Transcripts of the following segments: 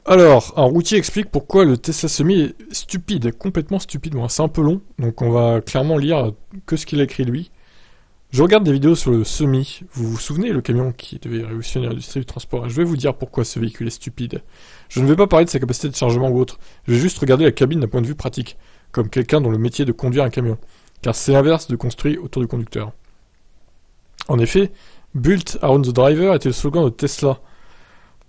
Alors, un routier explique pourquoi le Tesla Semi est stupide, complètement stupide. Bon, c'est un peu long, donc on va clairement lire que ce qu'il a écrit lui. Je regarde des vidéos sur le Semi. Vous vous souvenez, le camion qui devait révolutionner l'industrie du transport? Je vais vous dire pourquoi ce véhicule est stupide. Je ne vais pas parler de sa capacité de chargement ou autre. Je vais juste regarder la cabine d'un point de vue pratique, comme quelqu'un dont le métier est de conduire un camion. Car c'est l'inverse de construire autour du conducteur. En effet, Built Around the Driver était le slogan de Tesla.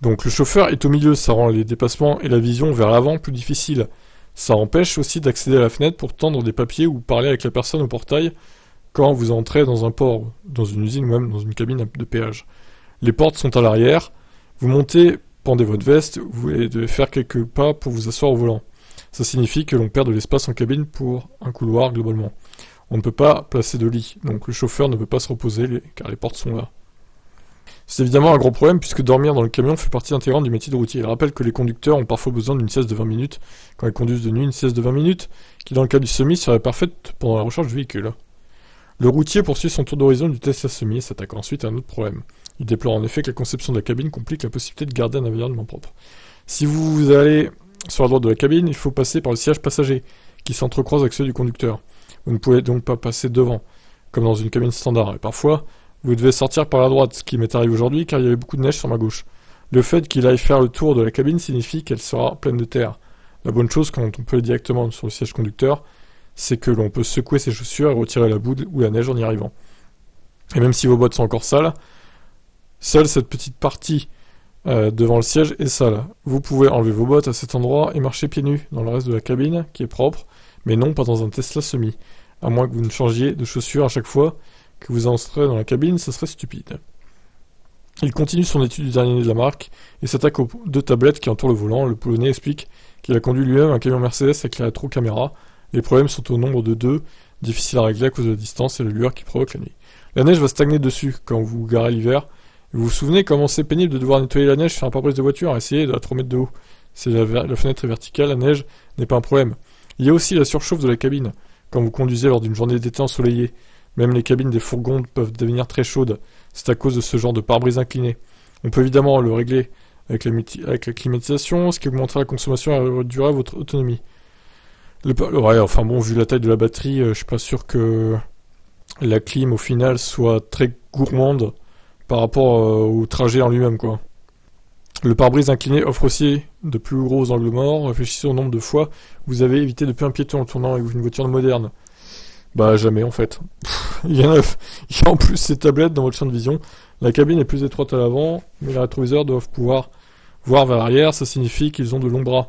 Donc le chauffeur est au milieu, ça rend les déplacements et la vision vers l'avant plus difficiles. Ça empêche aussi d'accéder à la fenêtre pour tendre des papiers ou parler avec la personne au portail quand vous entrez dans un port, dans une usine ou même dans une cabine de péage. Les portes sont à l'arrière, vous montez, pendez votre veste, vous devez faire quelques pas pour vous asseoir au volant. Ça signifie que l'on perd de l'espace en cabine pour un couloir globalement. On ne peut pas placer de lit, donc le chauffeur ne peut pas se reposer car les portes sont là. C'est évidemment un gros problème puisque dormir dans le camion fait partie intégrante du métier de routier. Il rappelle que les conducteurs ont parfois besoin d'une sieste de 20 minutes quand ils conduisent de nuit, une sieste de 20 minutes qui dans le cas du Semi serait parfaite pendant la recharge du véhicule. Le routier poursuit son tour d'horizon du Tesla Semi et s'attaque ensuite à un autre problème. Il déplore en effet que la conception de la cabine complique la possibilité de garder un environnement propre. Si vous allez sur la droite de la cabine, il faut passer par le siège passager qui s'entrecroise avec ceux du conducteur. Vous ne pouvez donc pas passer devant, comme dans une cabine standard. Et parfois, vous devez sortir par la droite, ce qui m'est arrivé aujourd'hui car il y avait beaucoup de neige sur ma gauche. Le fait qu'il aille faire le tour de la cabine signifie qu'elle sera pleine de terre. La bonne chose quand on peut aller directement sur le siège conducteur, c'est que l'on peut secouer ses chaussures et retirer la boue ou la neige en y arrivant. Et même si vos bottes sont encore sales, seule cette petite partie devant le siège est sale. Vous pouvez enlever vos bottes à cet endroit et marcher pieds nus dans le reste de la cabine, qui est propre, mais non pas dans un Tesla Semi. À moins que vous ne changiez de chaussures à chaque fois que vous entrez dans la cabine, ça serait stupide. Il continue son étude du dernier né de la marque et s'attaque aux deux tablettes qui entourent le volant. Le Polonais explique qu'il a conduit lui-même un camion Mercedes avec la rétro-caméra. Les problèmes sont au nombre de deux, difficiles à régler à cause de la distance et de lueur qui provoque la nuit. La neige va stagner dessus quand vous vous garez l'hiver. Vous vous souvenez comment c'est pénible de devoir nettoyer la neige sur un pare-brise de voiture, essayer de la 3 mètres de haut. Si la fenêtre est verticale, la neige n'est pas un problème. Il y a aussi la surchauffe de la cabine, quand vous conduisez lors d'une journée d'été ensoleillée. Même les cabines des fourgons peuvent devenir très chaudes. C'est à cause de ce genre de pare-brise incliné. On peut évidemment le régler avec la climatisation, ce qui augmentera la consommation et réduira votre autonomie. Ouais, enfin bon, vu la taille de la batterie, je suis pas sûr que la clim au final soit très gourmande par rapport au trajet en lui-même, quoi. Le pare-brise incliné offre aussi de plus gros angles morts. Réfléchissez au nombre de fois où vous avez évité de tuer un piéton en tournant avec une voiture moderne. Bah jamais en fait. Il y a en plus ces tablettes dans votre champ de vision. La cabine est plus étroite à l'avant, mais les rétroviseurs doivent pouvoir voir vers l'arrière, ça signifie qu'ils ont de longs bras.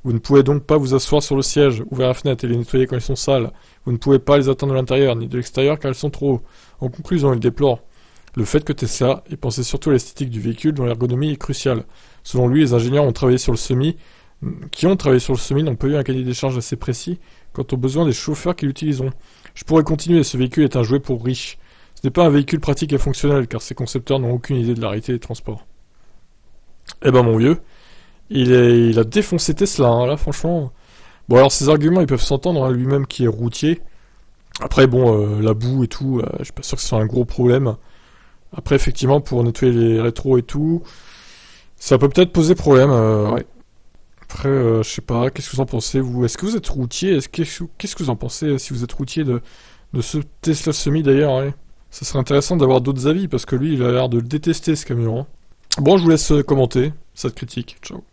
Vous ne pouvez donc pas vous asseoir sur le siège, ouvrir la fenêtre et les nettoyer quand ils sont sales. Vous ne pouvez pas les atteindre de l'intérieur ni de l'extérieur car elles sont trop hauts. En conclusion, il déplore le fait que Tesla ait pensé surtout à l'esthétique du véhicule dont l'ergonomie est cruciale. Selon lui, les ingénieurs qui ont travaillé sur le Semi n'ont pas eu un cahier des charges assez précis quant aux besoins des chauffeurs qui l'utiliseront. Je pourrais continuer, ce véhicule est un jouet pour riches. Ce n'est pas un véhicule pratique et fonctionnel car ses concepteurs n'ont aucune idée de la réalité des transports. Eh ben mon vieux, il a défoncé Tesla, hein, là franchement. Bon alors ses arguments ils peuvent s'entendre, hein, lui-même qui est routier. Après bon, la boue et tout, je suis pas sûr que ce soit un gros problème. Après effectivement pour nettoyer les rétros et tout, ça peut peut-être poser problème, ouais. Après je sais pas, qu'est-ce que vous en pensez vous? Est-ce que vous êtes routier? Qu'est-ce que vous en pensez si vous êtes routier de ce Tesla Semi d'ailleurs, ouais. Ça serait intéressant d'avoir d'autres avis parce que lui il a l'air de le détester ce camion, hein. Bon je vous laisse commenter cette critique, ciao.